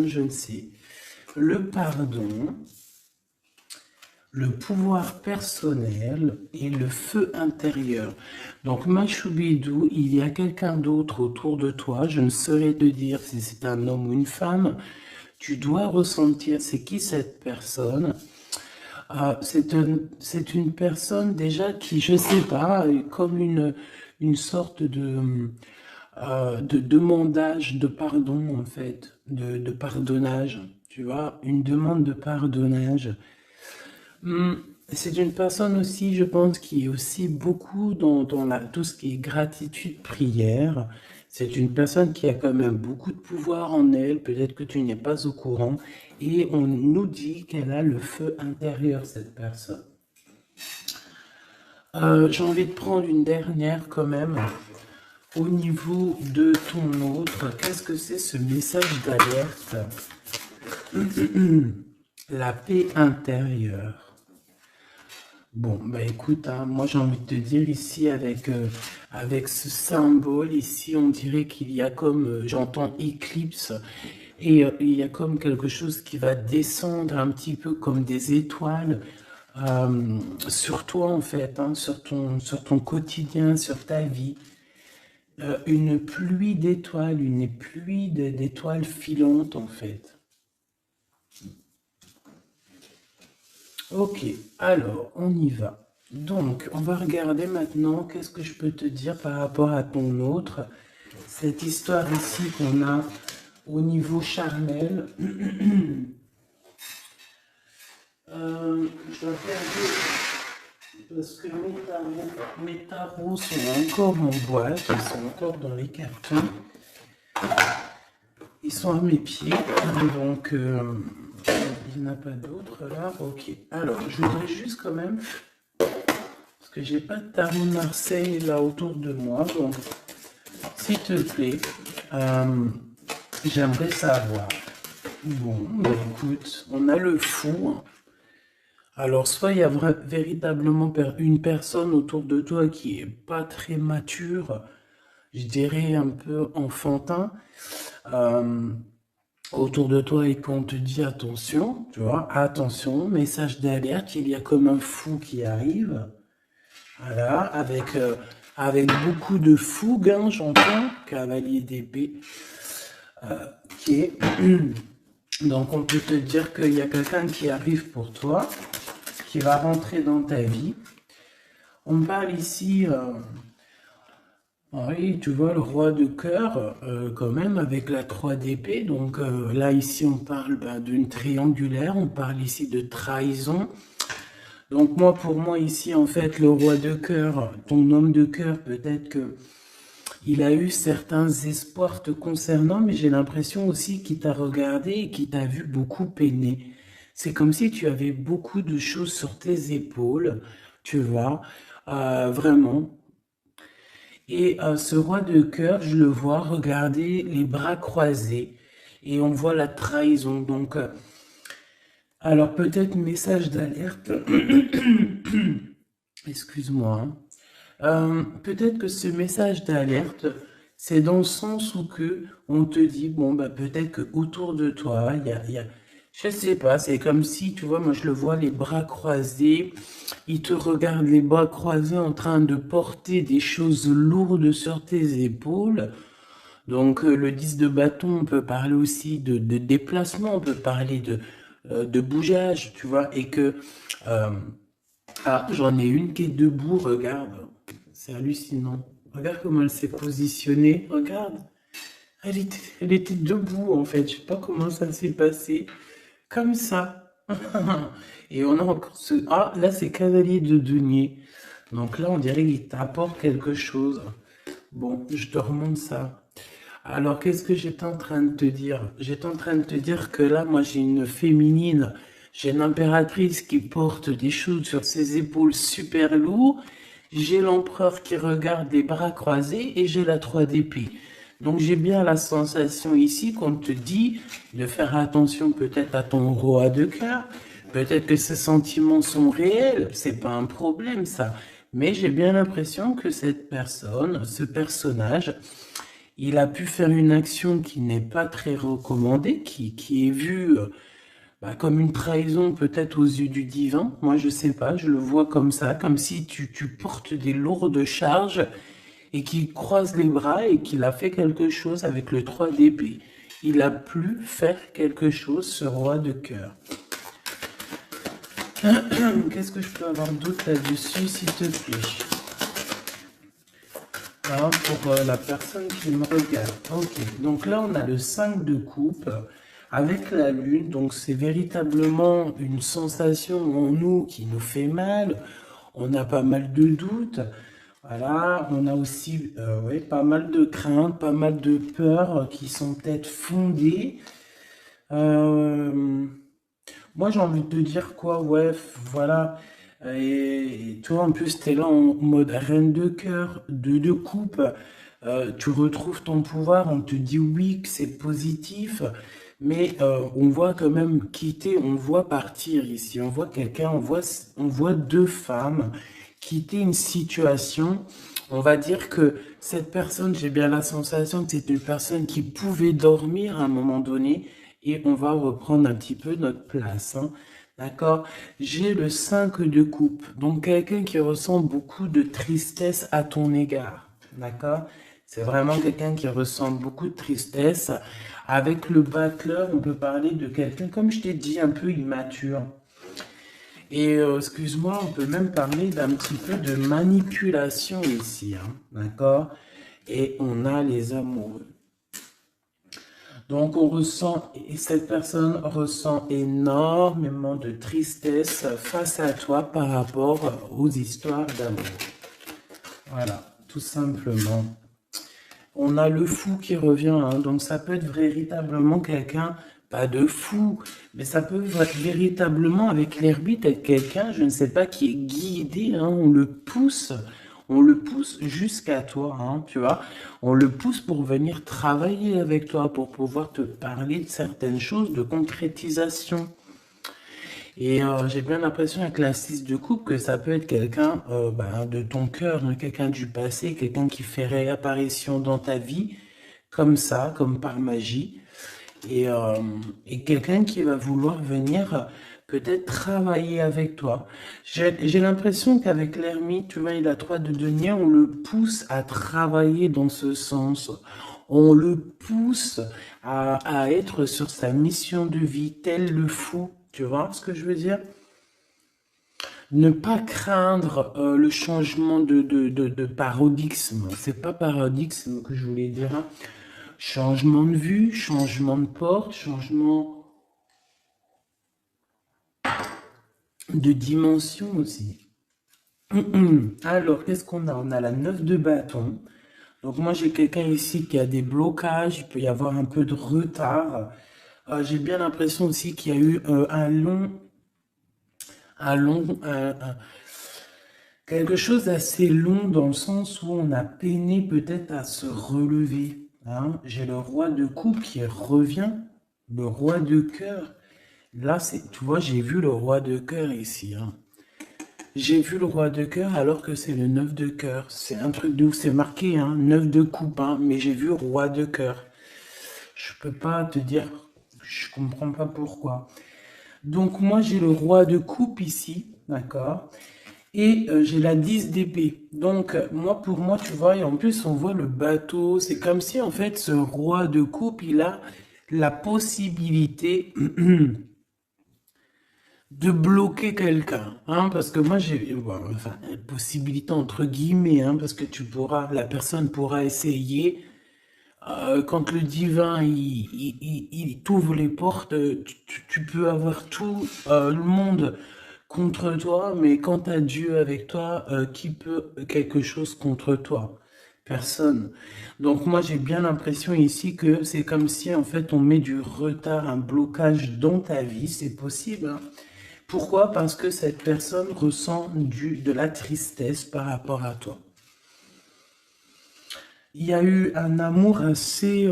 personne, je ne sais. Le pardon, le pouvoir personnel et le feu intérieur. Donc, ma choubidou, il y a quelqu'un d'autre autour de toi. Je ne saurais te dire si c'est un homme ou une femme. Tu dois ressentir c'est qui cette personne. C'est une personne déjà qui, je sais pas, est comme une sorte de demandage de pardon, en fait, de pardonnage, tu vois, une demande de pardonnage. C'est une personne aussi, je pense, qui est aussi beaucoup dans tout ce qui est gratitude, prière. C'est une personne qui a quand même beaucoup de pouvoir en elle, peut-être que tu n'es pas au courant, et on nous dit qu'elle a le feu intérieur, cette personne. J'ai envie de prendre une dernière quand même. Au niveau de ton autre, qu'est-ce que c'est ce message d'alerte? La paix intérieure. Bon, bah écoute, hein, moi j'ai envie de te dire ici avec ce symbole, ici on dirait qu'il y a comme, j'entends éclipse, et il y a comme quelque chose qui va descendre un petit peu comme des étoiles sur toi en fait, hein, sur ton quotidien, sur ta vie. Une pluie d'étoiles, une pluie d'étoiles filantes en fait. Ok, alors on y va. Donc, on va regarder maintenant qu'est-ce que je peux te dire par rapport à ton autre. Cette histoire ici qu'on a au niveau charnel. Je dois faire parce que mes tarots sont encore en boîte, ils sont encore dans les cartons. Ils sont à mes pieds, donc il n'y en a pas d'autres là. Ok, alors je voudrais juste quand même, parce que j'ai pas de tarot de Marseille là autour de moi, donc s'il te plaît, j'aimerais savoir. Bon, bah écoute, on a le fou. Alors, soit il y a véritablement une personne autour de toi qui est pas très mature, je dirais un peu enfantin, autour de toi et qu'on te dit attention, tu vois, attention, message d'alerte, il y a comme un fou qui arrive, voilà, avec beaucoup de fougue, hein, j'entends, cavalier d'épée, qui est... Donc on peut te dire qu'il y a quelqu'un qui arrive pour toi, qui va rentrer dans ta vie. On parle ici, oui, tu vois, le roi de cœur, quand même, avec la 3 d'épée. Donc là, ici, on parle d'une triangulaire, on parle ici de trahison. Donc moi, pour moi, ici, en fait, le roi de cœur, ton homme de cœur, peut-être que il a eu certains espoirs te concernant, mais j'ai l'impression aussi qu'il t'a regardé et qu'il t'a vu beaucoup peiner. C'est comme si tu avais beaucoup de choses sur tes épaules, tu vois, vraiment. Et ce roi de cœur, je le vois regarder les bras croisés et on voit la trahison. Donc, alors peut-être message d'alerte. Excuse-moi, hein. Peut-être que ce message d'alerte, c'est dans le sens où que on te dit, bon, bah, peut-être que autour de toi, je sais pas, c'est comme si, tu vois, moi je le vois les bras croisés, il te regarde les bras croisés en train de porter des choses lourdes sur tes épaules. Donc, le 10 de bâton, on peut parler aussi de déplacement, on peut parler de bougeage, tu vois, et que, euh, ah, j'en ai une qui est debout, regarde. C'est hallucinant. Regarde comment elle s'est positionnée. Regarde. Elle était debout, en fait. Je sais pas comment ça s'est passé. Comme ça. Et on a encore ce... Ah, là, c'est cavalier de denier. Donc là, on dirait qu'il t'apporte quelque chose. Bon, je te remonte ça. Alors, qu'est-ce que j'étais en train de te dire? J'étais en train de te dire que là, moi, j'ai une féminine, j'ai une impératrice qui porte des choses sur ses épaules super lourds, j'ai l'empereur qui regarde les bras croisés et j'ai la 3 d'épée. Donc, j'ai bien la sensation ici qu'on te dit de faire attention peut-être à ton roi de cœur, peut-être que ces sentiments sont réels, c'est pas un problème ça. Mais j'ai bien l'impression que cette personne, ce personnage, il a pu faire une action qui n'est pas très recommandée, qui est vue bah, comme une trahison peut-être aux yeux du divin. Moi, je sais pas, je le vois comme ça, comme si tu portes des lourdes charges et qu'il croise les bras et qu'il a fait quelque chose avec le 3 d'épée. Il a pu faire quelque chose, ce roi de cœur. Qu'est-ce que je peux avoir d'autre là-dessus, s'il te plaît? Hein, pour la personne qui me regarde. Ok, donc là on a le 5 de coupe avec la lune, donc c'est véritablement une sensation en nous qui nous fait mal. On a pas mal de doutes. Voilà, on a aussi ouais, pas mal de craintes, pas mal de peurs qui sont peut-être fondées. Euh, Moi, j'ai envie de te dire quoi, ouais, voilà. Et toi, en plus, t'es là en mode reine de cœur, de coupe. Tu retrouves ton pouvoir, on te dit oui, que c'est positif, mais on voit quand même quitter, on voit partir ici. On voit quelqu'un, on voit deux femmes quitter une situation. On va dire que cette personne, j'ai bien la sensation que c'est une personne qui pouvait dormir à un moment donné et on va reprendre un petit peu notre place, hein. D'accord? J'ai le 5 de coupe, donc quelqu'un qui ressent beaucoup de tristesse à ton égard. D'accord? C'est vraiment quelqu'un qui ressent beaucoup de tristesse. Avec le battleur, on peut parler de quelqu'un, comme je t'ai dit, un peu immature. Et excuse-moi, on peut même parler d'un petit peu de manipulation ici, hein, d'accord? Et on a les amoureux. Donc on ressent, et cette personne ressent énormément de tristesse face à toi par rapport aux histoires d'amour. Voilà, tout simplement. On a le fou qui revient, hein, donc ça peut être véritablement quelqu'un, pas de fou, mais ça peut être véritablement avec l'hermite être quelqu'un, je ne sais pas, qui est guidé, hein, on le pousse jusqu'à toi, hein, tu vois, on le pousse pour venir travailler avec toi, pour pouvoir te parler de certaines choses, de concrétisation. Et j'ai bien l'impression avec la 6 de coupe que ça peut être quelqu'un bah, de ton cœur, hein, quelqu'un du passé, quelqu'un qui fait réapparition dans ta vie, comme ça, comme par magie. Et, euh, et quelqu'un qui va vouloir venir peut-être travailler avec toi. J'ai l'impression qu'avec l'ermite, tu vois, il a 3 de denier, on le pousse à travailler dans ce sens. On le pousse à être sur sa mission de vie, tel le fou. Tu vois ce que je veux dire? Ne pas craindre le changement de paradigme. C'est pas paradigme que je voulais dire, hein. Changement de vue, changement de porte, changement de dimension aussi. Alors, qu'est-ce qu'on a? On a la 9 de bâton. Donc moi, j'ai quelqu'un ici qui a des blocages, il peut y avoir un peu de retard. J'ai bien l'impression aussi qu'il y a eu un long, quelque chose d'assez long dans le sens où on a peiné peut-être à se relever, hein. J'ai le roi de coupe qui revient, le roi de cœur. Là, tu vois, j'ai vu le roi de cœur ici, hein. J'ai vu le roi de cœur alors que c'est le 9 de cœur. C'est un truc de ouf, c'est marqué, hein, 9 de coupe, hein, mais j'ai vu roi de cœur. Je peux pas te dire, je comprends pas pourquoi. Donc moi, j'ai le roi de coupe ici, d'accord? Et j'ai la 10 d'épée. Donc, moi, pour moi, tu vois, et en plus, on voit le bateau. C'est comme si, en fait, ce roi de coupe, il a la possibilité de bloquer quelqu'un. Hein, parce que moi, j'ai, bon, enfin, possibilité entre guillemets, hein, parce que la personne pourra essayer. Quand le divin, il t'ouvre les portes, tu peux avoir tout le monde contre toi, mais quand tu as Dieu avec toi, qui peut quelque chose contre toi? Personne. Donc moi j'ai bien l'impression ici que c'est comme si en fait on met du retard, un blocage dans ta vie, c'est possible, hein. Pourquoi? Parce que cette personne ressent de la tristesse par rapport à toi. Il y a eu un amour assez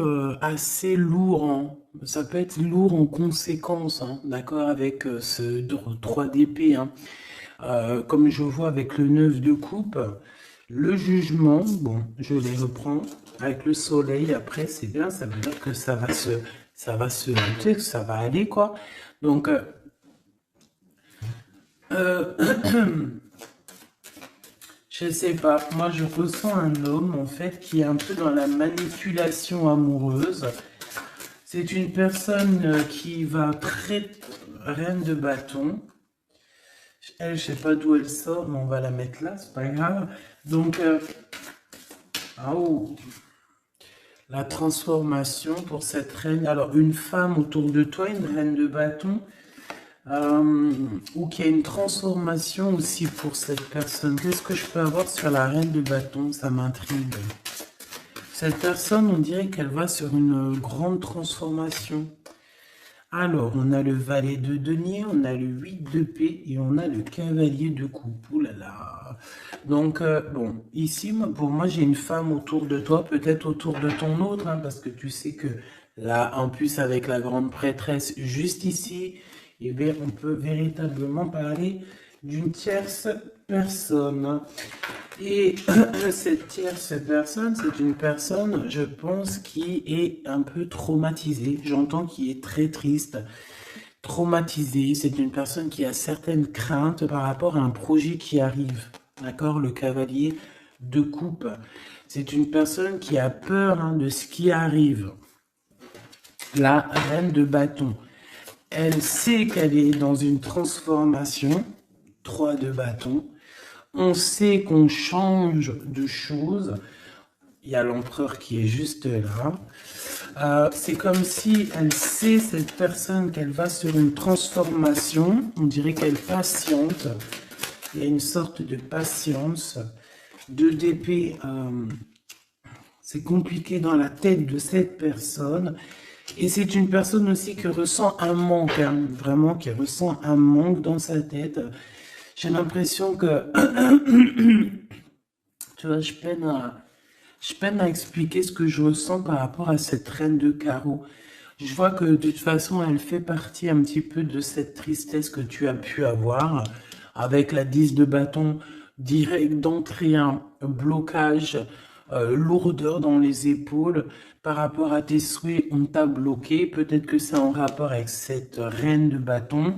lourd, hein. Ça peut être lourd en conséquence, hein, d'accord, avec ce 3 d'épée, hein. Comme je vois avec le 9 de coupe, Le jugement, bon, je les reprends avec le soleil. Après, c'est bien, ça veut dire que tu sais, que ça va aller, quoi. Donc, euh, je sais pas. Moi, je ressens un homme, en fait, qui est un peu dans la manipulation amoureuse. C'est une personne qui va très reine de bâton. Elle, je sais pas d'où elle sort, mais on va la mettre là, c'est pas grave. Donc, oh, la transformation pour cette reine. Alors, une femme autour de toi, une reine de bâton, ou qu'il y a une transformation aussi pour cette personne. Qu'est-ce que je peux avoir sur la reine de bâton? Ça m'intrigue. Cette personne, on dirait qu'elle va sur une grande transformation. Alors, on a le valet de denier, on a le 8 de paix et on a le cavalier de coupe. Ouh là là. Donc, bon, ici, pour moi, j'ai une femme autour de toi, peut-être autour de ton autre, hein, parce que tu sais que là, en plus, avec la grande prêtresse juste ici, eh bien, on peut véritablement parler d'une tierce personne. Et cette tierce personne, c'est une personne, je pense, qui est un peu traumatisée. J'entends qu'il est très triste, traumatisé. C'est une personne qui a certaines craintes par rapport à un projet qui arrive. D'accord? Le cavalier de coupe. C'est une personne qui a peur, hein, de ce qui arrive. La reine de bâton. Elle sait qu'elle est dans une transformation. 3 de bâton. On sait qu'on change de choses. Il y a l'empereur qui est juste là. C'est comme si elle sait, cette personne, qu'elle va sur une transformation. On dirait qu'elle patiente. Il y a une sorte de patience. 2 d'épée, c'est compliqué dans la tête de cette personne. Et c'est une personne aussi qui ressent un manque, hein, vraiment, qui ressent un manque dans sa tête. J'ai l'impression que, tu vois, je peine à expliquer ce que je ressens par rapport à cette reine de carreau. Je vois que de toute façon, elle fait partie un petit peu de cette tristesse que tu as pu avoir avec la 10 de bâton direct d'entrée, un blocage, lourdeur dans les épaules. Par rapport à tes souhaits, on t'a bloqué. Peut-être que c'est en rapport avec cette reine de bâton.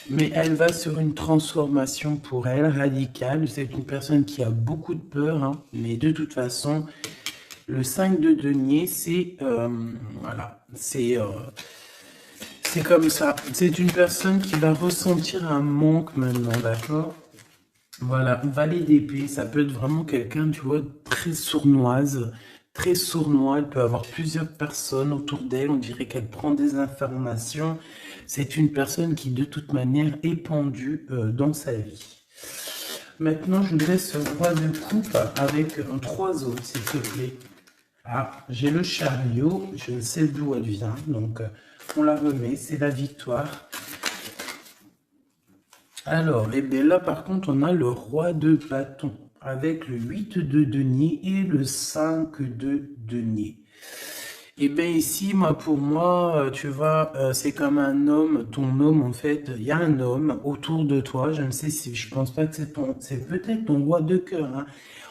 Mais elle va sur une transformation pour elle, radicale. C'est une personne qui a beaucoup de peur, hein, mais de toute façon, le 5 de denier, c'est voilà, c'est comme ça. C'est une personne qui va ressentir un manque maintenant, d'accord? Voilà, valet d'épée, ça peut être vraiment quelqu'un, tu vois, très sournoise, très sournois. Elle peut avoir plusieurs personnes autour d'elle. On dirait qu'elle prend des informations. C'est une personne qui, de toute manière, est pendue dans sa vie. Maintenant, je voudrais ce roi de coupe avec un 3 autres, s'il te plaît. Ah, j'ai le chariot, je ne sais d'où elle vient, donc on la remet, c'est la victoire. Alors, et bien là, par contre, on a le roi de bâton, avec le 8 de denier et le 5 de denier. Et bien ici, moi, pour moi, tu vois, c'est comme un homme, ton homme, en fait, il y a un homme autour de toi, je ne sais si, je pense pas que c'est peut-être ton roi de cœur, hein.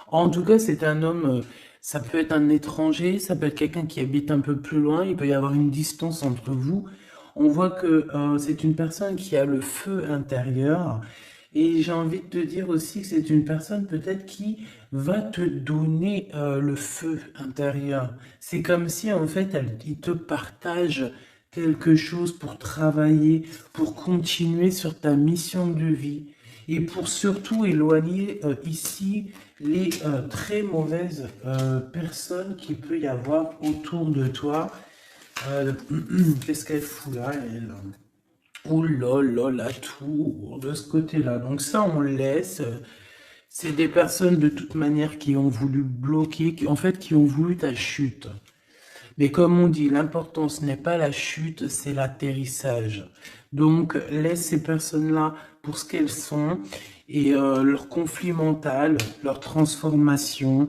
En tout cas, c'est un homme, ça peut être un étranger, ça peut être quelqu'un qui habite un peu plus loin, il peut y avoir une distance entre vous. On voit que c'est une personne qui a le feu intérieur. Et j'ai envie de te dire aussi que c'est une personne peut-être qui va te donner le feu intérieur. C'est comme si en fait il te partage quelque chose pour travailler, pour continuer sur ta mission de vie et pour surtout éloigner ici les très mauvaises personnes qu'il peut y avoir autour de toi. Euh, Qu'est-ce qu'elle fout là, elle? Ouh là là, la tour de ce côté-là. Donc ça, on laisse. C'est des personnes de toute manière qui ont voulu bloquer, en fait, qui ont voulu ta chute. Mais comme on dit, l'important, ce n'est pas la chute, c'est l'atterrissage. Donc, laisse ces personnes-là pour ce qu'elles sont et leur conflit mental, leur transformation,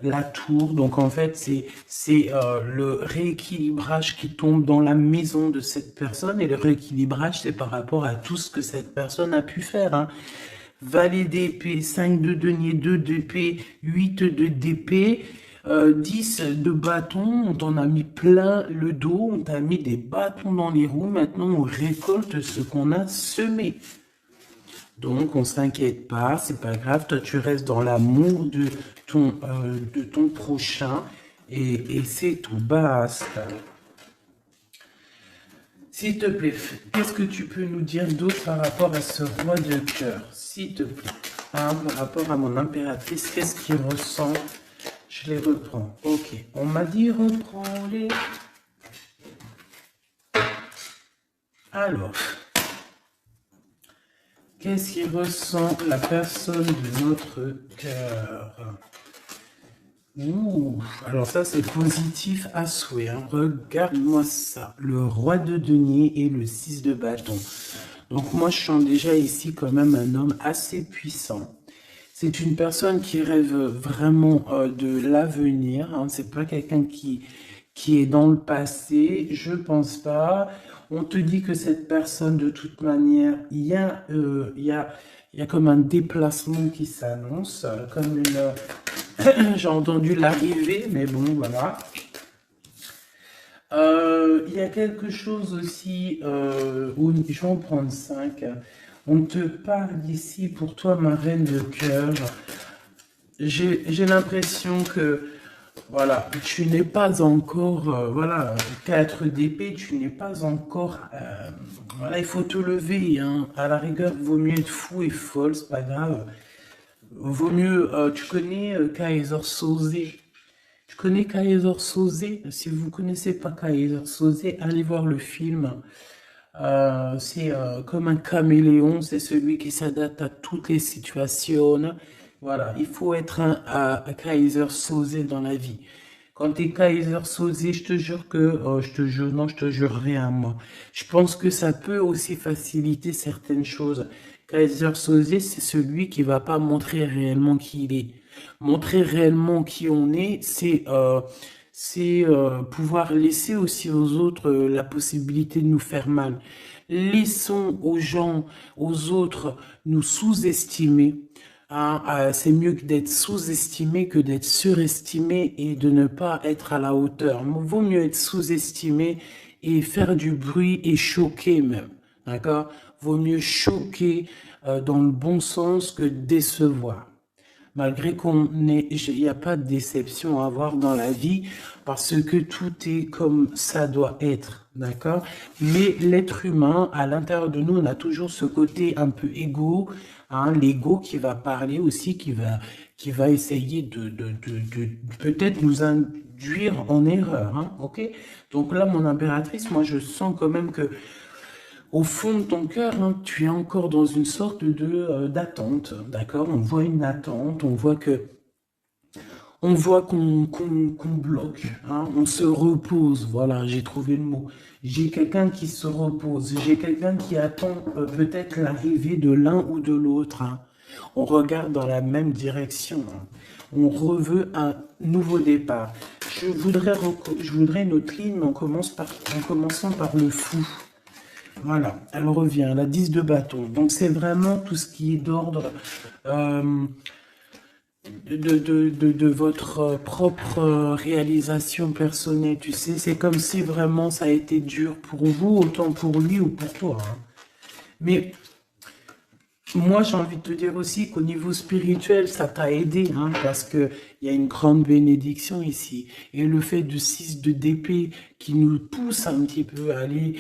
la tour. Donc, en fait, c'est le rééquilibrage qui tombe dans la maison de cette personne et le rééquilibrage, c'est par rapport à tout ce que cette personne a pu faire, hein. valet d'épée, 5 de denier, 2 d'épée, 8 de d'épée, 10 de bâton, on t'en a mis plein le dos, on t'a mis des bâtons dans les roues, maintenant on récolte ce qu'on a semé. Donc on s'inquiète pas, c'est pas grave, toi tu restes dans l'amour de ton prochain et c'est tout, basta. S'il te plaît, qu'est-ce que tu peux nous dire d'autre par rapport à ce roi de cœur? S'il te plaît, hein, par rapport à mon impératrice, qu'est-ce qu'il ressent? Je les reprends. Ok, on m'a dit reprends-les. Alors, qu'est-ce qu'il ressent la personne de notre cœur? Ouh, alors ça c'est positif à souhait, hein. Regarde-moi ça, le roi de denier et le 6 de bâton. Donc moi je sens déjà ici quand même un homme assez puissant. C'est une personne qui rêve vraiment de l'avenir, hein. C'est pas quelqu'un qui est dans le passé, je pense pas. On te dit que cette personne, de toute manière, il y a comme un déplacement qui s'annonce, comme une... J'ai entendu l'arrivée, mais bon, voilà. Il y a quelque chose aussi, où je vais en prendre 5. On te parle ici pour toi, ma reine de cœur. J'ai l'impression que, voilà, tu n'es pas encore, voilà, 4 d'épée, tu n'es pas encore, voilà, il faut te lever, hein. À la rigueur, vaut mieux être fou et folle, c'est pas grave. Vaut mieux, tu connais Kaiser Soze. Tu connais Kaiser Soze? Si vous ne connaissez pas Kaiser Soze, allez voir le film. C'est comme un caméléon, c'est celui qui s'adapte à toutes les situations. Voilà, il faut être un Kaiser Soze dans la vie. Quand tu es Kaiser Soze, je te jure que, je te jure, non, je te jure rien, moi. Je pense que ça peut aussi faciliter certaines choses. Kaiser Soze, c'est celui qui va pas montrer réellement qui il est. Montrer réellement qui on est, c'est pouvoir laisser aussi aux autres la possibilité de nous faire mal. Laissons aux gens, aux autres, nous sous-estimer. Hein, c'est mieux que d'être sous-estimé que d'être surestimé et de ne pas être à la hauteur. Vaut mieux être sous-estimé et faire du bruit et choquer même. D'accord? Vaut mieux choquer dans le bon sens que décevoir. Malgré il n'y a pas de déception à avoir dans la vie parce que tout est comme ça doit être, d'accord? Mais l'être humain, à l'intérieur de nous, on a toujours ce côté un peu égo, hein, l'ego qui va parler aussi, qui va essayer de peut-être nous induire en erreur, hein, ok? Donc là, mon impératrice, moi, je sens quand même que au fond de ton cœur, hein, tu es encore dans une sorte d'attente, d'accord? On voit une attente, on voit qu'on bloque, hein, on se repose. Voilà, j'ai trouvé le mot. J'ai quelqu'un qui se repose, j'ai quelqu'un qui attend peut-être l'arrivée de l'un ou de l'autre, hein. On regarde dans la même direction, hein. On reveut un nouveau départ. Je voudrais notre ligne, en commençant par le fou. Voilà, elle revient, la 10 de bâton. Donc c'est vraiment tout ce qui est d'ordre de votre propre réalisation personnelle. Tu sais, c'est comme si vraiment ça a été dur pour vous, autant pour lui ou pour toi, hein. Mais moi, j'ai envie de te dire aussi qu'au niveau spirituel, ça t'a aidé, hein, parce que il y a une grande bénédiction ici. Et le fait de 6 de d'épée qui nous pousse un petit peu à aller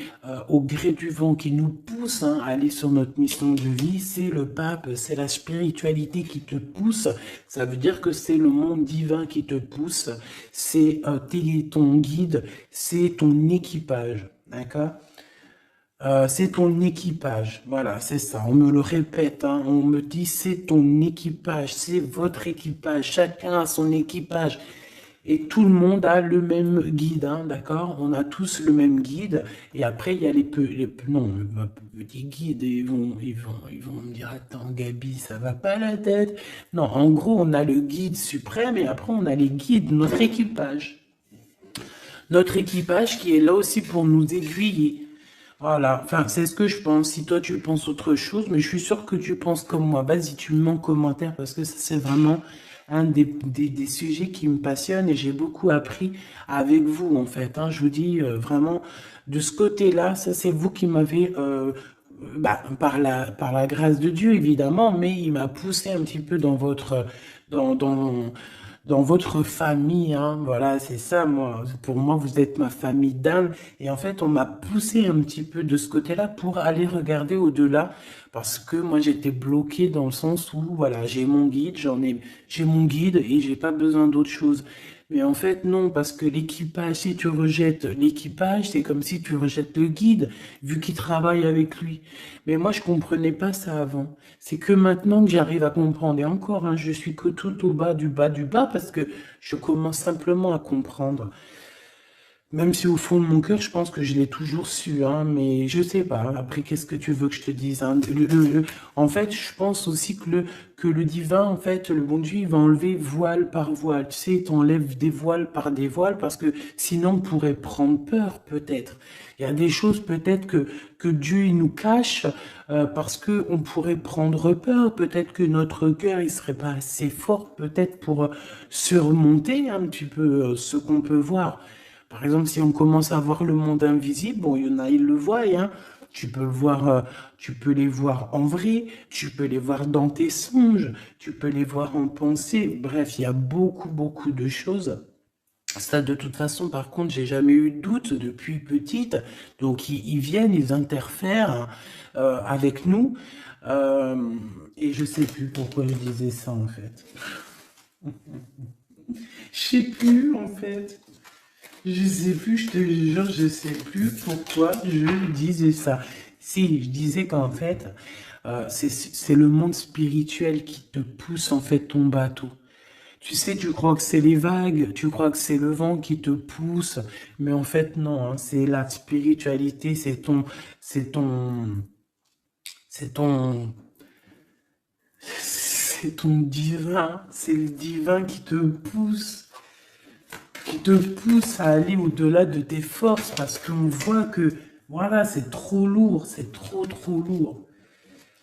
au gré du vent, qui nous pousse, hein, à aller sur notre mission de vie, c'est le pape, c'est la spiritualité qui te pousse. Ça veut dire que c'est le monde divin qui te pousse, c'est ton guide, c'est ton équipage, d'accord? C'est ton équipage, voilà, c'est ça, on me le répète, hein, on me dit c'est ton équipage, c'est votre équipage, chacun a son équipage, et tout le monde a le même guide, hein, d'accord? On a tous le même guide, et après il y a non, les petits guides, ils vont me dire, attends Gabi, ça va pas la tête? Non, en gros, on a le guide suprême, et après on a les guides, notre équipage. Notre équipage qui est là aussi pour nous aiguiller. Voilà, enfin, c'est ce que je pense. Si toi tu penses autre chose, mais je suis sûr que tu penses comme moi. Vas-y, tu me mets en commentaire parce que ça, c'est vraiment un des sujets qui me passionne et j'ai beaucoup appris avec vous, en fait, hein. Je vous dis vraiment, de ce côté-là, ça, c'est vous qui m'avez, bah, par la grâce de Dieu, évidemment, mais il m'a poussé un petit peu dans dans, dans, dans votre famille, hein. Voilà, c'est ça, moi. Pour moi, vous êtes ma famille d'âme. Et en fait, on m'a poussé un petit peu de ce côté-là pour aller regarder au-delà. Parce que moi, j'étais bloqué dans le sens où, voilà, j'ai mon guide, j'ai mon guide et j'ai pas besoin d'autre chose. Mais en fait, non, parce que l'équipage, si tu rejettes l'équipage, c'est comme si tu rejettes le guide, vu qu'il travaille avec lui. Mais moi, je comprenais pas ça avant. C'est que maintenant que j'arrive à comprendre, et encore, hein, je suis que tout au bas du bas du bas, parce que je commence simplement à comprendre. Même si au fond de mon cœur, je pense que je l'ai toujours su, hein, mais je sais pas. Après, qu'est-ce que tu veux que je te dise, hein? En fait, je pense aussi que le divin, en fait, le bon Dieu, il va enlever voile par voile. Tu sais, il t'enlève des voiles par des voiles parce que sinon, on pourrait prendre peur, peut-être. Il y a des choses, peut-être, que Dieu, il nous cache parce que on pourrait prendre peur. Peut-être que notre cœur, il serait pas assez fort, peut-être, pour surmonter un petit peu ce qu'on peut voir. Par exemple, si on commence à voir le monde invisible, bon, il y en a, ils le voient, hein. Tu peux le voir, tu peux les voir en vrai, tu peux les voir dans tes songes, tu peux les voir en pensée. Bref, il y a beaucoup de choses. Ça, de toute façon, par contre, j'ai jamais eu de doute depuis petite. Donc, ils viennent, ils interfèrent hein, avec nous. Euh, et je sais plus pourquoi je disais ça, en fait. Je sais plus, en fait. Je sais plus, je te jure, je sais plus pourquoi je disais ça. Si, je disais qu'en fait, c'est le monde spirituel qui te pousse en fait ton bateau. Tu sais, tu crois que c'est les vagues, tu crois que c'est le vent qui te pousse, mais en fait non, hein, c'est la spiritualité, c'est ton, c'est ton, c'est ton divin, c'est le divin qui te pousse à aller au-delà de tes forces parce qu'on voit que, voilà, c'est trop lourd, c'est trop lourd.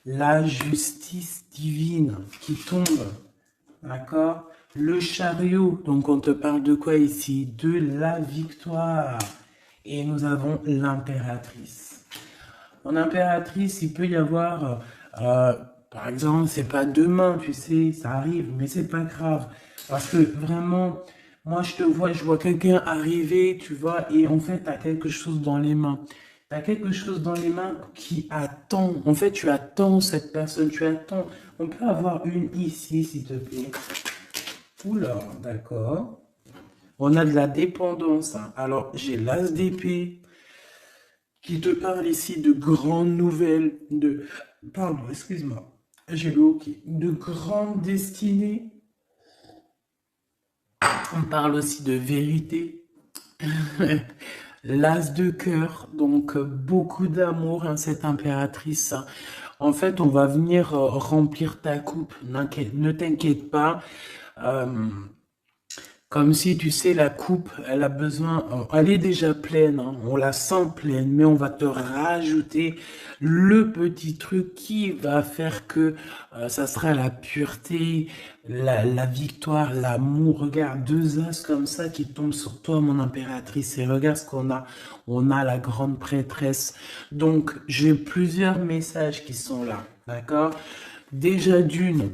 La justice divine qui tombe, d'accord? Le chariot, donc on te parle de quoi ici? De la victoire. Et nous avons l'impératrice. En impératrice, il peut y avoir, euh, par exemple, c'est pas demain, tu sais, ça arrive, mais c'est pas grave. Parce que vraiment, moi, je vois quelqu'un arriver, tu vois, et en fait, tu as quelque chose dans les mains. Tu as quelque chose dans les mains qui attend. En fait, tu attends cette personne, tu attends. On peut avoir une ici, s'il te plaît. Oula, d'accord. On a de la dépendance, hein. Alors, j'ai l'as d'épée qui te parle ici de grandes nouvelles, pardon, excuse-moi, j'ai le hockey, de grandes destinées. On parle aussi de vérité. L'as de cœur, donc beaucoup d'amour, hein, cette impératrice. En fait, on va venir remplir ta coupe. Ne t'inquiète pas. Euh, Comme si, tu sais, la coupe, elle a besoin, elle est déjà pleine, hein, on la sent pleine, mais on va te rajouter le petit truc qui va faire que ça sera la pureté, la victoire, l'amour. Regarde, deux as comme ça qui tombent sur toi, mon impératrice, et regarde ce qu'on a. On a la grande prêtresse. Donc, j'ai plusieurs messages qui sont là, d'accord? Déjà d'une.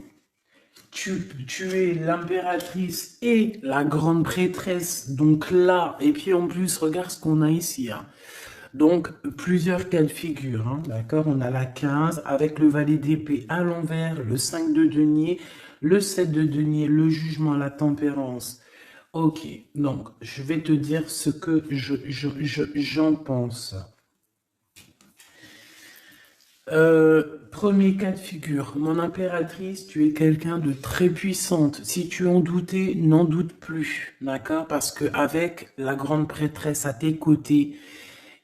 Tu es l'impératrice et la grande prêtresse, donc là, et puis en plus, regarde ce qu'on a ici, hein. Donc, plusieurs cas de figure, hein, d'accord? On a la 15 avec le valet d'épée à l'envers, le 5 de denier, le 7 de denier, le jugement, la tempérance. Ok, donc, je vais te dire ce que j'en pense. Premier cas de figure, mon impératrice, tu es quelqu'un de très puissante. Si tu en doutais, n'en doute plus, d'accord? Parce que avec la grande prêtresse à tes côtés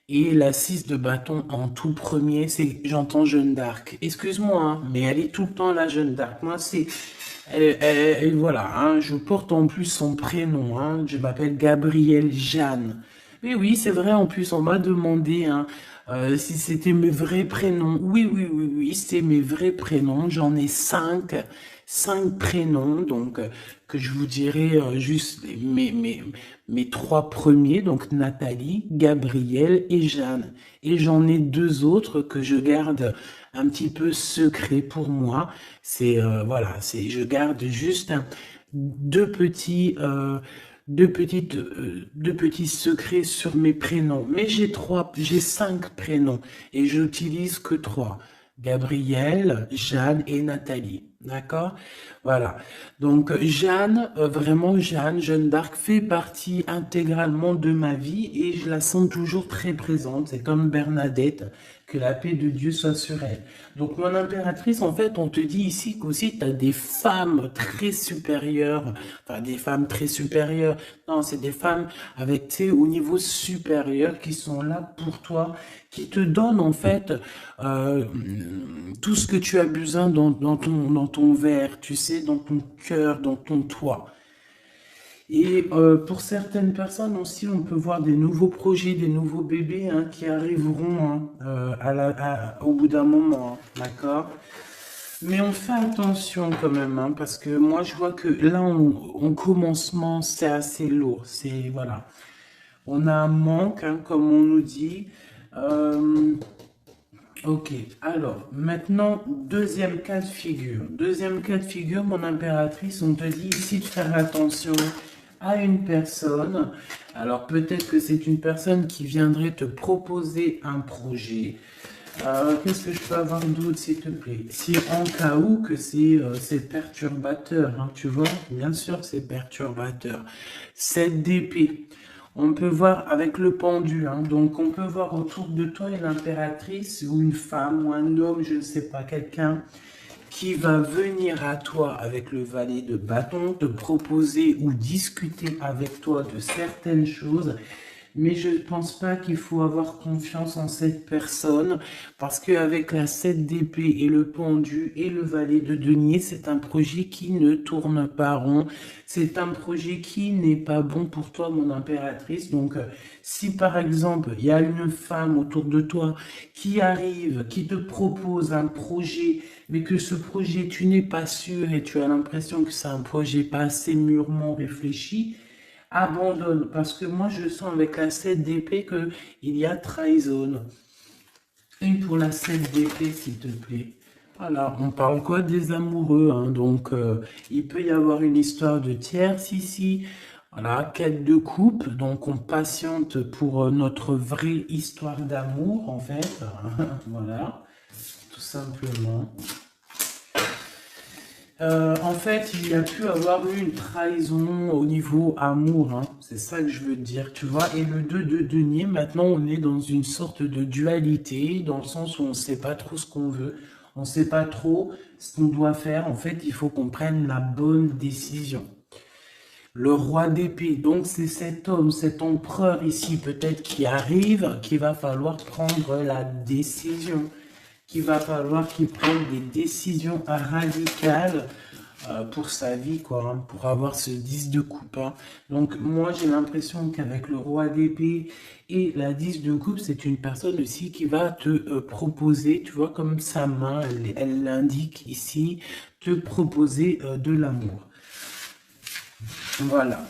et la 6 de bâton en tout premier, j'entends Jeanne d'Arc. Excuse-moi, hein, mais elle est tout le temps la Jeanne d'Arc. Moi, voilà, hein, je porte en plus son prénom, hein, je m'appelle Gabrielle Jeanne. Mais oui, c'est vrai, en plus, on m'a demandé, hein, Si c'était mes vrais prénoms, oui, oui, oui, oui, c'est mes vrais prénoms. J'en ai cinq prénoms, donc que je vous dirai juste mes trois premiers, donc Nathalie, Gabriel et Jeanne. Et j'en ai deux autres que je garde un petit peu secret pour moi. C'est voilà, c'est je garde juste deux petits deux petits secrets sur mes prénoms. Mais j'ai cinq prénoms et j'utilise que trois. Gabrielle, Jeanne et Nathalie. D'accord? Voilà. Donc Jeanne, vraiment Jeanne d'Arc fait partie intégralement de ma vie et je la sens toujours très présente. C'est comme Bernadette, que la paix de Dieu soit sur elle. Donc mon impératrice, en fait, on te dit ici qu'aussi tu as des femmes très supérieures, enfin des femmes très supérieures. Non, c'est des femmes avec, tu sais, au niveau supérieur qui sont là pour toi, qui te donnent en fait euh, tout ce que tu as besoin dans ton verre, tu sais, dans ton cœur, dans ton toit. Et pour certaines personnes aussi, on peut voir des nouveaux projets, des nouveaux bébés hein, qui arriveront hein, au bout d'un moment, hein, d'accord? Mais on fait attention quand même, hein, parce que moi je vois que là, en commencement, c'est assez lourd. C'est, voilà. On a un manque, hein, comme on nous dit. Euh, ok, alors maintenant, deuxième cas de figure. Deuxième cas de figure, mon impératrice, on te dit ici de faire attention à une personne. Alors peut-être que c'est une personne qui viendrait te proposer un projet. Qu'est-ce que je peux avoir d'autre, s'il te plaît? Si en cas où que c'est perturbateur, hein, tu vois, bien sûr c'est perturbateur. 7 d'épée. On peut voir avec le pendu, hein, donc on peut voir autour de toi une impératrice ou une femme ou un homme, je ne sais pas, quelqu'un qui va venir à toi avec le valet de bâton, te proposer ou discuter avec toi de certaines choses. Mais je ne pense pas qu'il faut avoir confiance en cette personne parce qu'avec la 7 d'épée et le pendu et le valet de denier, c'est un projet qui ne tourne pas rond. C'est un projet qui n'est pas bon pour toi, mon impératrice. Donc, si par exemple, il y a une femme autour de toi qui arrive, qui te propose un projet, mais que ce projet, tu n'es pas sûr et tu as l'impression que c'est un projet pas assez mûrement réfléchi, abandonne. Parce que moi, je sens avec la 7 d'épée qu'il y a trahison. Une pour la 7 d'épée, s'il te plaît. Voilà, on parle quoi des amoureux, hein, donc il peut y avoir une histoire de tierce ici. Voilà, quête de coupe, donc on patiente pour notre vraie histoire d'amour, en fait. Voilà, tout simplement. En fait, il y a pu avoir eu une trahison au niveau amour, hein. C'est ça que je veux dire, tu vois. Et le 2 de denier, maintenant, on est dans une sorte de dualité, dans le sens où on ne sait pas trop ce qu'on veut, on ne sait pas trop ce qu'on doit faire. En fait, il faut qu'on prenne la bonne décision. Le roi d'épée, donc c'est cet homme, cet empereur ici, peut-être qui arrive, qu'il va falloir prendre la décision, qu'il va falloir qu'il prenne des décisions radicales pour sa vie, quoi, hein, pour avoir ce 10 de coupe. Hein. Donc moi j'ai l'impression qu'avec le roi d'épée et la 10 de coupe, c'est une personne aussi qui va te proposer, tu vois, comme sa main, elle l'indique ici, te proposer de l'amour. Voilà.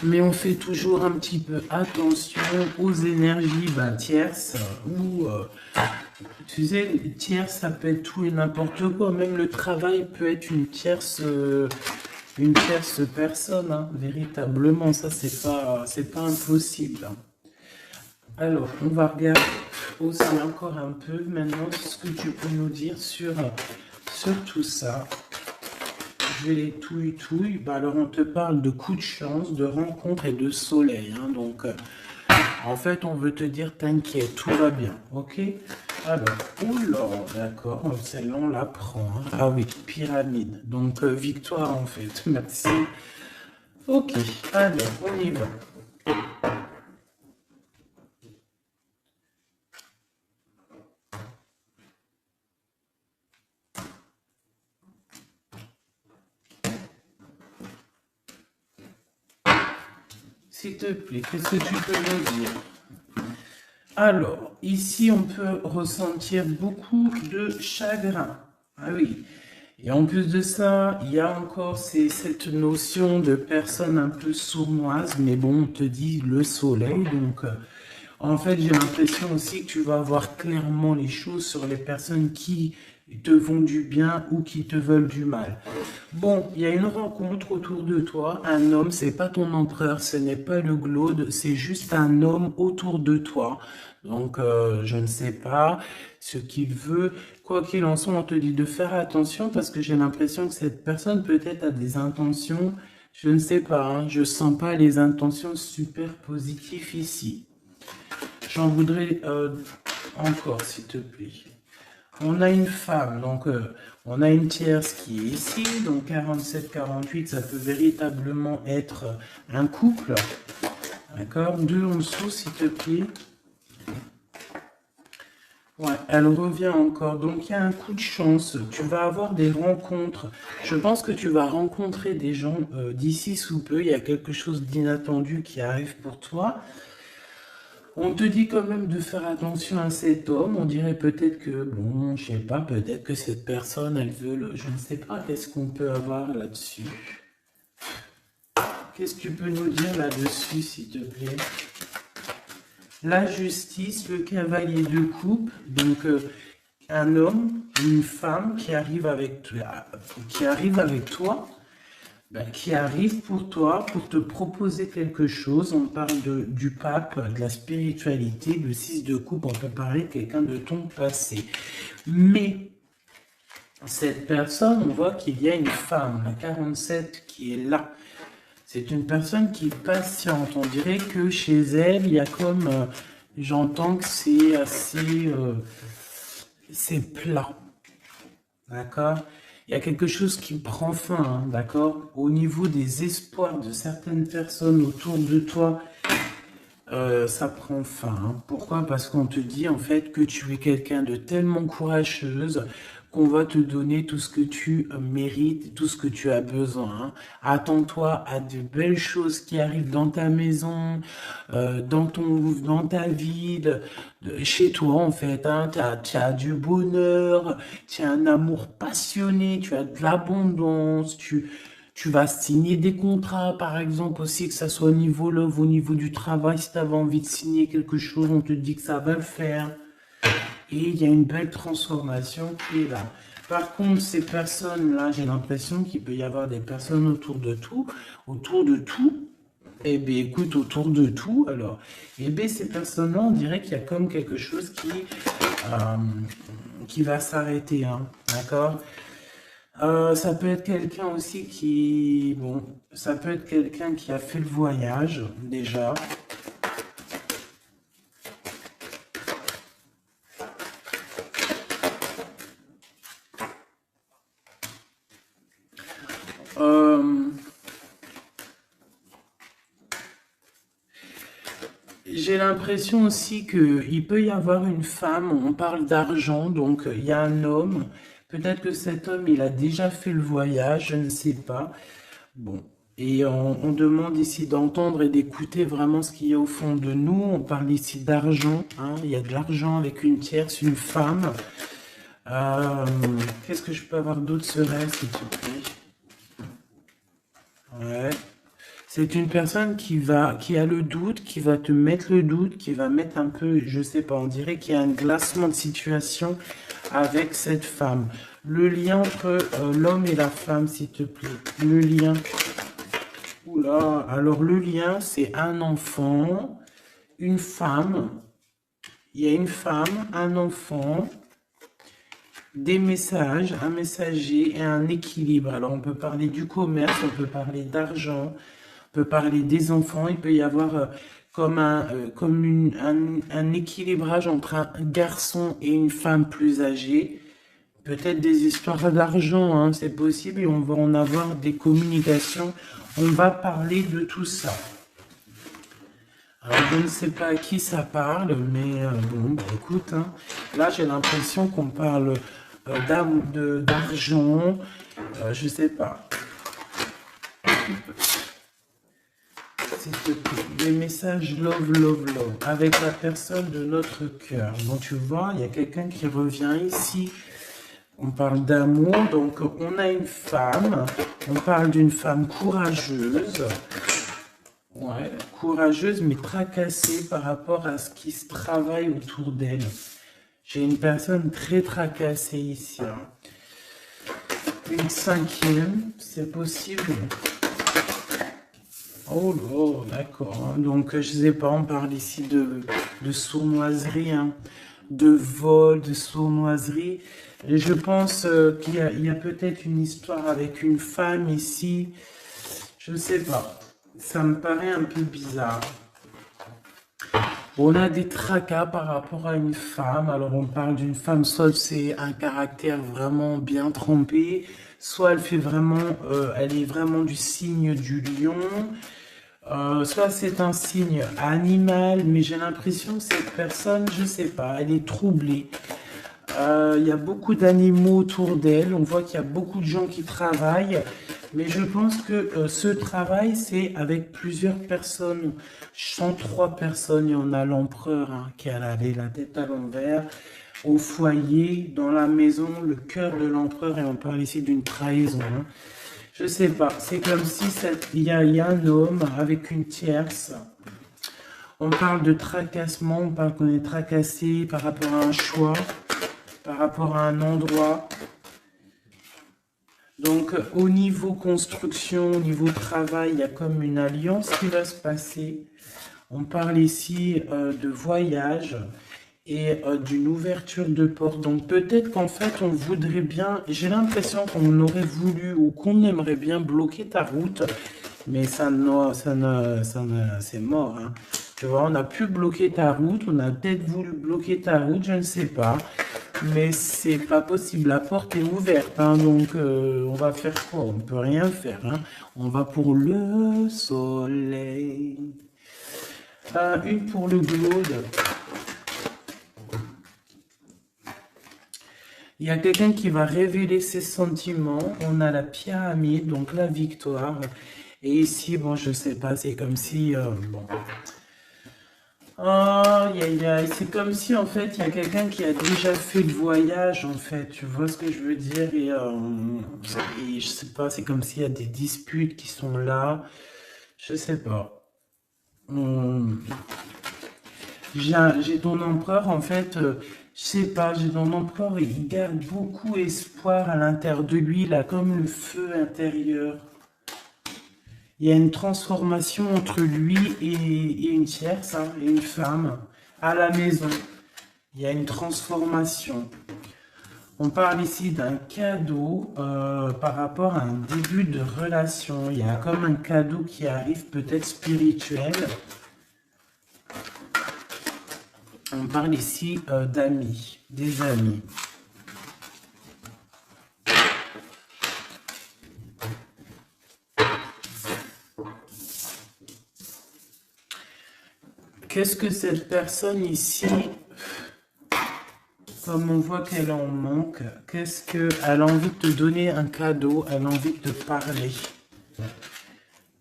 Mais on fait toujours un petit peu attention aux énergies tierces ou tu sais, tierce ça peut être tout et n'importe quoi. Même le travail peut être une tierce personne, hein, véritablement. Ça c'est pas impossible. Hein. Alors, on va regarder aussi encore un peu maintenant ce que tu peux nous dire sur tout ça. Je vais les touille. Bah, alors, on te parle de coups de chance, de rencontres et de soleil. Hein, donc, en fait, on veut te dire, t'inquiète, tout va bien. Ok? Alors, oula, d'accord, celle-là, on la prend. Hein. Ah oui, pyramide. Donc, victoire, en fait. Merci. Ok, alors, on y va. S'il te plaît, qu'est-ce que tu peux me dire? Alors, ici, on peut ressentir beaucoup de chagrin. Ah oui. Et en plus de ça, il y a encore cette notion de personne un peu sournoise, mais bon, on te dit le soleil, donc en fait, j'ai l'impression aussi que tu vas voir clairement les choses sur les personnes qui te font du bien ou qui te veulent du mal. Bon, il y a une rencontre autour de toi, un homme, c'est pas ton empereur, ce n'est pas le glaude, c'est juste un homme autour de toi. Donc, je ne sais pas ce qu'il veut. Quoi qu'il en soit, on te dit de faire attention parce que j'ai l'impression que cette personne peut-être a des intentions, je ne sais pas, hein, je sens pas les intentions super positives ici. J'en voudrais encore, s'il te plaît. On a une femme, donc on a une tierce qui est ici, donc 47-48, ça peut véritablement être un couple. D'accord? Deux en dessous, s'il te plaît. Ouais, elle revient encore. Donc, il y a un coup de chance. Tu vas avoir des rencontres. Je pense que tu vas rencontrer des gens d'ici sous peu. Il y a quelque chose d'inattendu qui arrive pour toi. On te dit quand même de faire attention à cet homme. On dirait peut-être que, bon, je sais pas, peut-être que cette personne, elle veut le... Je ne sais pas, qu'est-ce qu'on peut avoir là-dessus? Qu'est-ce que tu peux nous dire là-dessus, s'il te plaît? La justice, le cavalier de coupe, donc un homme, une femme qui arrive avec toi, ben, qui arrive pour toi, pour te proposer quelque chose. On parle du pape, de la spiritualité, le 6 de coupe, on peut parler de quelqu'un de ton passé. Mais cette personne, on voit qu'il y a une femme, la 47, qui est là. C'est une personne qui est patiente. On dirait que chez elle, il y a comme... j'entends que c'est assez... c'est plat. D'accord? Il y a quelque chose qui prend fin, hein, d'accord? Au niveau des espoirs de certaines personnes autour de toi, ça prend fin, hein. Pourquoi? Parce qu'on te dit en fait que tu es quelqu'un de tellement courageuse qu'on va te donner tout ce que tu mérites, tout ce que tu as besoin, hein. Attends-toi à de belles choses qui arrivent dans ta maison, dans ta ville, chez toi en fait, hein. Tu as du bonheur, tu as un amour passionné, tu as de l'abondance, tu vas signer des contrats, par exemple, aussi, que ça soit au niveau love, au niveau du travail. Si tu avais envie de signer quelque chose, on te dit que ça va le faire. Et il y a une belle transformation qui est là. Par contre, ces personnes-là, j'ai l'impression qu'il peut y avoir des personnes autour de tout. Autour de tout. Eh bien, écoute, autour de tout, alors. Eh bien, ces personnes-là, on dirait qu'il y a comme quelque chose euh, qui va s'arrêter, hein. D'accord? Ça peut être quelqu'un aussi qui, bon, ça peut être quelqu'un qui a fait le voyage déjà. Euh, j'ai l'impression aussi que il peut y avoir une femme, on parle d'argent, donc il y a un homme. Peut-être que cet homme, il a déjà fait le voyage, je ne sais pas. Bon, et on demande ici d'entendre et d'écouter vraiment ce qu'il y a au fond de nous. On parle ici d'argent, hein. Il y a de l'argent avec une tierce, une femme. Euh, Qu'est-ce que je peux avoir d'autre serait, s'il te plaît? Ouais. C'est une personne qui a le doute, qui va te mettre le doute, qui va mettre un peu, je sais pas, on dirait qu'il y a un glacement de situation avec cette femme. Le lien entre l'homme et la femme, s'il te plaît. Le lien. Oula, alors le lien, c'est un enfant, une femme. Il y a une femme, un enfant, des messages, un messager et un équilibre. Alors on peut parler du commerce, on peut parler d'argent, on peut parler des enfants. Il peut y avoir un équilibrage entre un garçon et une femme plus âgée. Peut-être des histoires d'argent, hein, c'est possible, et on va en avoir des communications. On va parler de tout ça. Alors, je ne sais pas à qui ça parle, mais bon, bah, écoute, hein, là j'ai l'impression qu'on parle d'argent, je sais pas. s'il te plaît, des messages love, love, love, avec la personne de notre cœur. Donc tu vois, il y a quelqu'un qui revient ici. On parle d'amour, donc on a une femme, on parle d'une femme courageuse. Ouais, courageuse mais tracassée par rapport à ce qui se travaille autour d'elle. J'ai une personne très tracassée ici, hein. Une cinquième, c'est possible. Oh là, d'accord, hein. Donc, je sais pas, on parle ici de sournoiserie, hein, de vol, de sournoiserie. Et je pense il y a peut-être une histoire avec une femme ici. Je sais pas. Ça me paraît un peu bizarre. On a des tracas par rapport à une femme. Alors, on parle d'une femme, soit c'est un caractère vraiment bien trempé, soit elle fait vraiment, elle est vraiment du signe du lion. Soit c'est un signe animal, mais j'ai l'impression que cette personne, je sais pas, elle est troublée. Il y a beaucoup d'animaux autour d'elle, on voit qu'il y a beaucoup de gens qui travaillent, mais je pense que ce travail, c'est avec plusieurs personnes. Je sens 3 personnes, il y en a l'empereur, hein, qui a la tête à l'envers, au foyer, dans la maison, le cœur de l'empereur, et on parle ici d'une trahison, hein. Je sais pas, c'est comme si il y a un homme avec une tierce. On parle de tracassement, on parle qu'on est tracassé par rapport à un choix, par rapport à un endroit. Donc, au niveau construction, au niveau travail, il y a comme une alliance qui va se passer. On parle ici de voyage et d'une ouverture de porte. Donc, peut-être qu'en fait, on voudrait bien, j'ai l'impression qu'on aurait voulu ou qu'on aimerait bien bloquer ta route, mais c'est mort, hein. Tu vois, on a pu bloquer ta route, on a peut-être voulu bloquer ta route, je ne sais pas. Mais c'est pas possible, la porte est ouverte, hein, donc on va faire quoi? On peut rien faire, hein. On va pour le soleil. Une pour le Claude. Il y a quelqu'un qui va révéler ses sentiments. On a la pyramide, donc la victoire. Et ici, bon, je sais pas, c'est comme si... bon. C'est comme si en fait il y a quelqu'un qui a déjà fait le voyage en fait, tu vois ce que je veux dire et je sais pas, c'est comme s'il y a des disputes qui sont là, je sais pas. Hum, j'ai ton empereur en fait, je sais pas, j'ai ton empereur, il garde beaucoup espoir à l'intérieur de lui, là comme le feu intérieur. Il y a une transformation entre lui et une tierce, hein, et une femme, à la maison. Il y a une transformation. On parle ici d'un cadeau par rapport à un début de relation. Il y a comme un cadeau qui arrive, peut-être spirituel. On parle ici d'amis, des amis. Qu'est-ce que cette personne ici, comme on voit qu'elle en manque, qu'est-ce qu'elle a envie de te donner un cadeau, elle a envie de te parler.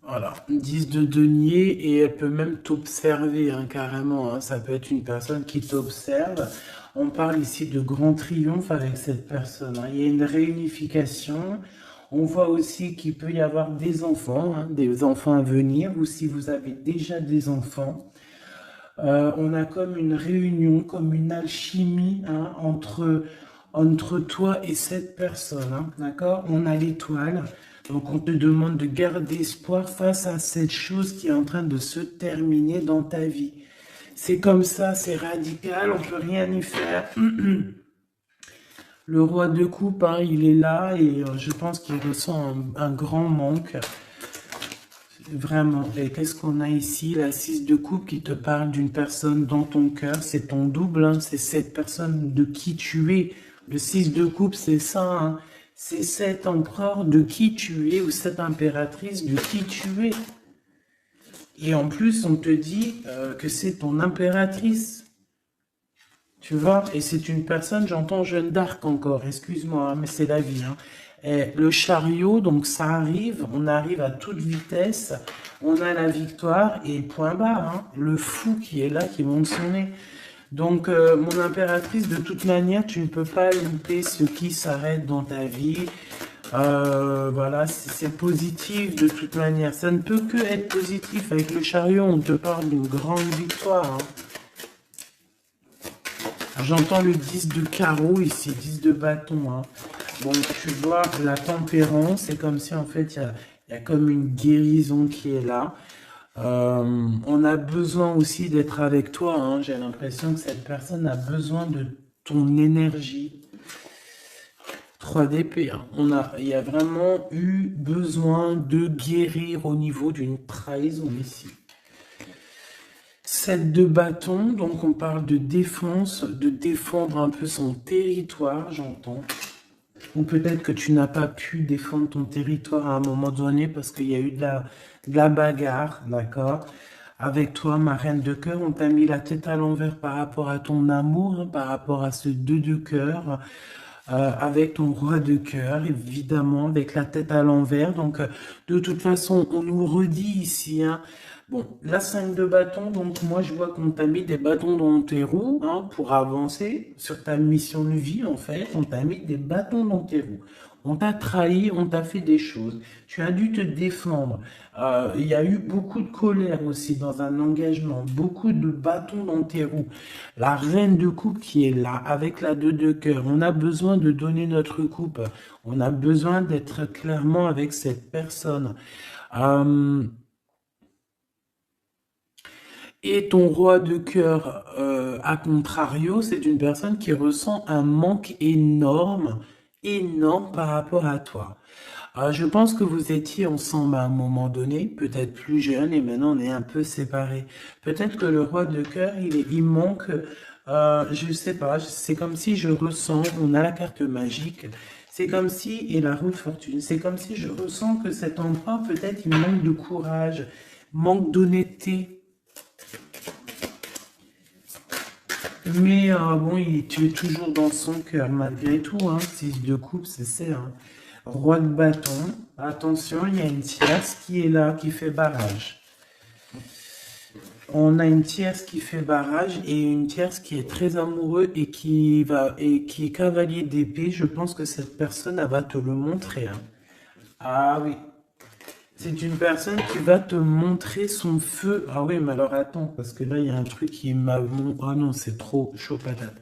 Voilà, 10 de denier et elle peut même t'observer, hein, carrément, hein. Ça peut être une personne qui t'observe. On parle ici de grand triomphe avec cette personne, hein. Il y a une réunification. On voit aussi qu'il peut y avoir des enfants, hein, des enfants à venir, ou si vous avez déjà des enfants. On a comme une réunion, comme une alchimie, hein, entre toi et cette personne, hein, d'accord? On a l'étoile, donc on te demande de garder espoir face à cette chose qui est en train de se terminer dans ta vie. C'est comme ça, c'est radical, on peut rien y faire. Le roi de coupe, hein, il est là et je pense qu'il ressent un grand manque. Vraiment. Et qu'est-ce qu'on a ici? La 6 de coupe qui te parle d'une personne dans ton cœur. C'est ton double, hein. C'est cette personne de qui tu es. Le 6 de coupe, c'est ça, hein. C'est cet empereur de qui tu es ou cette impératrice de qui tu es. Et en plus, on te dit que c'est ton impératrice. Tu vois? Et c'est une personne, j'entends Jeanne d'Arc encore, excuse-moi, hein, mais c'est la vie, hein. Et le chariot, donc ça arrive, on arrive à toute vitesse, on a la victoire et point barre, hein. Le fou qui est là, qui monte son nez. Donc, mon impératrice, de toute manière, tu ne peux pas limiter ce qui s'arrête dans ta vie. Voilà, c'est positif de toute manière. Ça ne peut que être positif. Avec le chariot, on te parle d'une grande victoire, hein. J'entends le 10 de carreau ici, 10 de bâton, hein. Bon, tu vois, la tempérance, c'est comme si en fait, il y a comme une guérison qui est là. On a besoin aussi d'être avec toi, hein. J'ai l'impression que cette personne a besoin de ton énergie. 3 d'épée, hein. Il y a vraiment eu besoin de guérir au niveau d'une trahison ici. 7 de bâton, donc on parle de défense, de défendre un peu son territoire, j'entends. Ou peut-être que tu n'as pas pu défendre ton territoire à un moment donné parce qu'il y a eu de la bagarre, d'accord? Avec toi, ma reine de cœur, on t'a mis la tête à l'envers par rapport à ton amour, hein, par rapport à ce 2 de cœur, avec ton roi de cœur, évidemment, avec la tête à l'envers. Donc, de toute façon, on nous redit ici, hein. Bon, la 5 de bâton, donc moi je vois qu'on t'a mis des bâtons dans tes roues, hein, pour avancer sur ta mission de vie, en fait. On t'a mis des bâtons dans tes roues. On t'a trahi, on t'a fait des choses. Tu as dû te défendre. Il y a eu beaucoup de colère aussi dans un engagement, beaucoup de bâtons dans tes roues. La reine de coupe qui est là, avec la 2 de cœur. On a besoin de donner notre coupe. On a besoin d'être clairement avec cette personne. Euh, Et ton roi de cœur, à contrario, c'est une personne qui ressent un manque énorme, énorme par rapport à toi. Je pense que vous étiez ensemble à un moment donné, peut-être plus jeune, et maintenant on est un peu séparés. Peut-être que le roi de cœur, il manque, je sais pas, c'est comme si je ressens, on a la carte magique, c'est comme si, et la roue de fortune, c'est comme si je ressens que cet endroit, peut-être, il manque de courage, manque d'honnêteté. Mais bon, tu es toujours dans son cœur, malgré tout, hein. 6 de coupe, c'est ça, hein. Roi de bâton. Attention, il y a une tierce qui est là, qui fait barrage. On a une tierce qui fait barrage et une tierce qui est très amoureux et qui est cavalier d'épée. Je pense que cette personne, elle va te le montrer, hein. Ah oui. C'est une personne qui va te montrer son feu. Ah oui, mais alors attends, parce que là, il y a un truc qui m'a... Ah non, c'est trop chaud patate.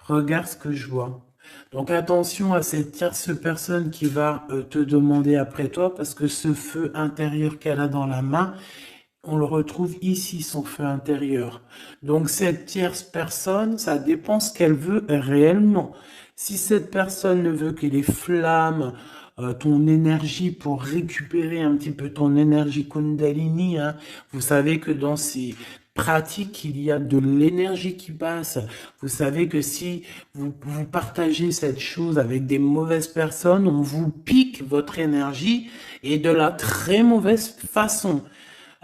Regarde ce que je vois. Donc attention à cette tierce personne qui va te demander après toi, parce que ce feu intérieur qu'elle a dans la main, on le retrouve ici, son feu intérieur. Donc cette tierce personne, ça dépend ce qu'elle veut réellement. Si cette personne ne veut que les flammes, ton énergie pour récupérer un petit peu ton énergie Kundalini, hein, vous savez que dans ces pratiques, il y a de l'énergie qui passe. Vous savez que si vous partagez cette chose avec des mauvaises personnes, on vous pique votre énergie et de la très mauvaise façon.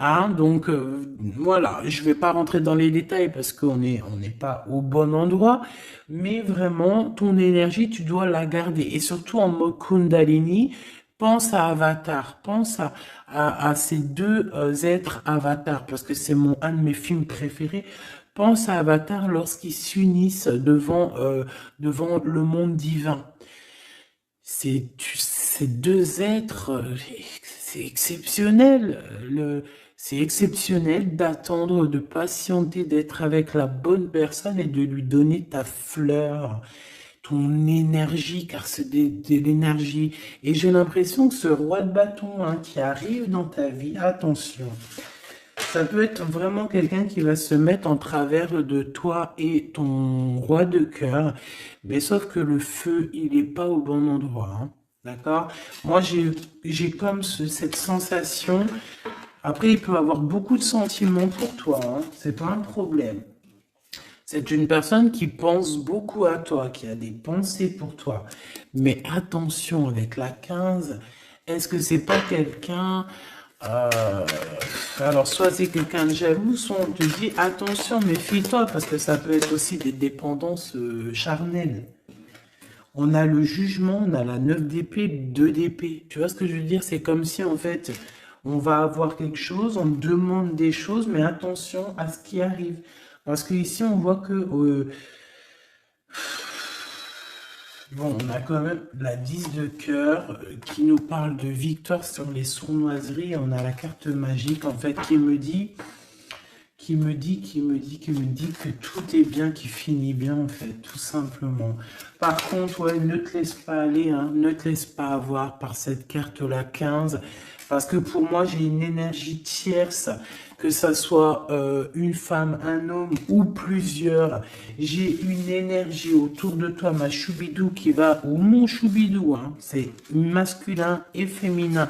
Hein, donc voilà, je vais pas rentrer dans les détails parce on n'est pas au bon endroit, mais vraiment ton énergie tu dois la garder et surtout en mode Kundalini, pense à Avatar, pense à ces deux êtres Avatar parce que c'est un de mes films préférés. Pense à Avatar lorsqu'ils s'unissent devant le monde divin. Ces deux êtres, c'est exceptionnel. C'est exceptionnel d'attendre, de patienter, d'être avec la bonne personne et de lui donner ta fleur, ton énergie, car c'est de l'énergie. Et j'ai l'impression que ce roi de bâton, hein, qui arrive dans ta vie, attention, ça peut être vraiment quelqu'un qui va se mettre en travers de toi et ton roi de cœur, mais sauf que le feu, il n'est pas au bon endroit, hein. D'accord? Moi, j'ai comme cette sensation. Après, il peut avoir beaucoup de sentiments pour toi, hein. C'est pas un problème. C'est une personne qui pense beaucoup à toi, qui a des pensées pour toi. Mais attention, avec la 15, est-ce que c'est pas quelqu'un... euh, alors, soit c'est quelqu'un de jaloux, soit on te dit attention, méfie-toi, parce que ça peut être aussi des dépendances charnelles. On a le jugement, on a la 9 d'épée, 2 d'épée. Tu vois ce que je veux dire? C'est comme si en fait, on va avoir quelque chose, on demande des choses, mais attention à ce qui arrive. Parce que ici, on voit que bon, on a quand même la 10 de cœur qui nous parle de victoire sur les sournoiseries. On a la carte magique en fait qui me dit que tout est bien, qui finit bien en fait, tout simplement. Par contre, ouais, ne te laisse pas aller, hein, ne te laisse pas avoir par cette carte-là 15, parce que pour moi, j'ai une énergie tierce, que ça soit une femme, un homme ou plusieurs. J'ai une énergie autour de toi, ma choubidou qui va, ou mon choubidou, hein, c'est masculin et féminin.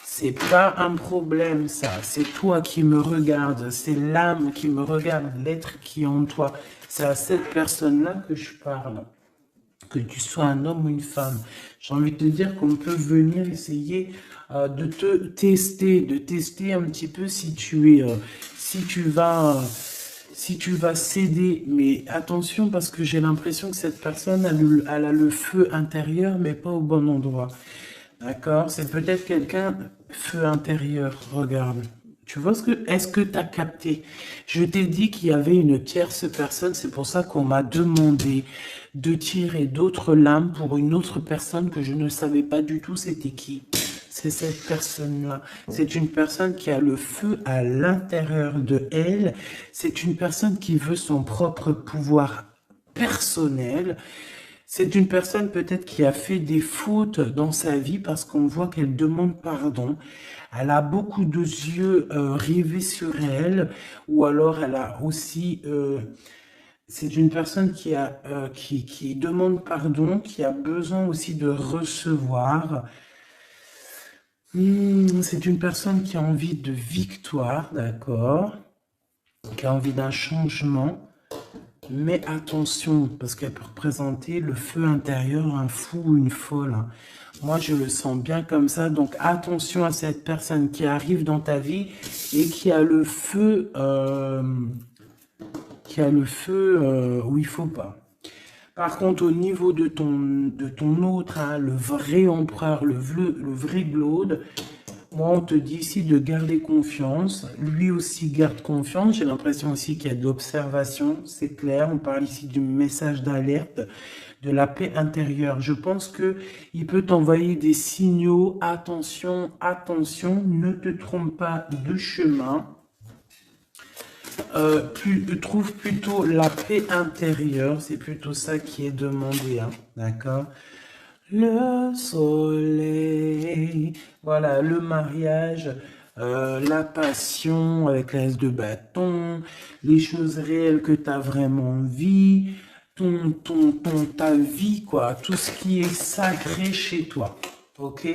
C'est pas un problème, ça. C'est toi qui me regardes. C'est l'âme qui me regarde, l'être qui est en toi. C'est à cette personne-là que je parle. Que tu sois un homme ou une femme. J'ai envie de te dire qu'on peut venir essayer de te tester, de tester un petit peu si tu es, si tu vas céder. Mais attention parce que j'ai l'impression que cette personne, elle a le feu intérieur, mais pas au bon endroit. D'accord, c'est peut-être quelqu'un, feu intérieur, regarde. Tu vois est-ce que tu as capté? Je t'ai dit qu'il y avait une tierce personne, c'est pour ça qu'on m'a demandé de tirer d'autres lames pour une autre personne que je ne savais pas du tout c'était qui. C'est cette personne-là. C'est une personne qui a le feu à l'intérieur de elle. C'est une personne qui veut son propre pouvoir personnel. C'est une personne peut-être qui a fait des fautes dans sa vie parce qu'on voit qu'elle demande pardon. Elle a beaucoup de yeux rivés sur elle, ou alors elle a aussi, c'est une personne qui demande pardon, qui a besoin aussi de recevoir. C'est une personne qui a envie de victoire, d'accord, qui a envie d'un changement. Mais attention, parce qu'elle peut représenter le feu intérieur, un fou ou une folle, hein. Moi, je le sens bien comme ça. Donc, attention à cette personne qui arrive dans ta vie et qui a le feu où il faut pas. Par contre, au niveau de ton autre, hein, le vrai empereur, le vrai Glaude, moi, on te dit ici de garder confiance. Lui aussi garde confiance. J'ai l'impression aussi qu'il y a de l'observation. C'est clair. On parle ici du message d'alerte, de la paix intérieure. Je pense que il peut t'envoyer des signaux. Attention, attention, ne te trompe pas de chemin. Trouve plutôt la paix intérieure. C'est plutôt ça qui est demandé, hein. D'accord? Le soleil, voilà, le mariage, la passion avec l'as de bâton, les choses réelles que tu as vraiment envie, ta vie, quoi, tout ce qui est sacré chez toi, ok?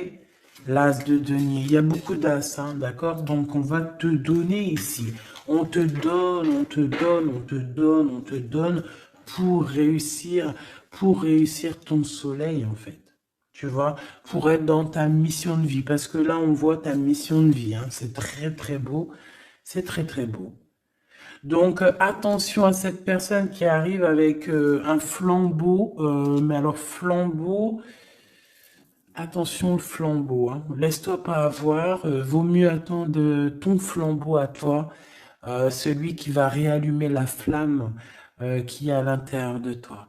L'as de denier, il y a beaucoup d'as, hein, d'accord? Donc on va te donner ici, on te donne, on te donne, on te donne, on te donne pour réussir ton soleil, en fait. Tu vois, pour être dans ta mission de vie. Parce que là, on voit ta mission de vie, hein. C'est très, très beau. C'est très, très beau. Donc, attention à cette personne qui arrive avec un flambeau. Mais alors, flambeau, attention le flambeau, hein. Laisse-toi pas avoir. Vaut mieux attendre ton flambeau à toi. Celui qui va réallumer la flamme qui est à l'intérieur de toi.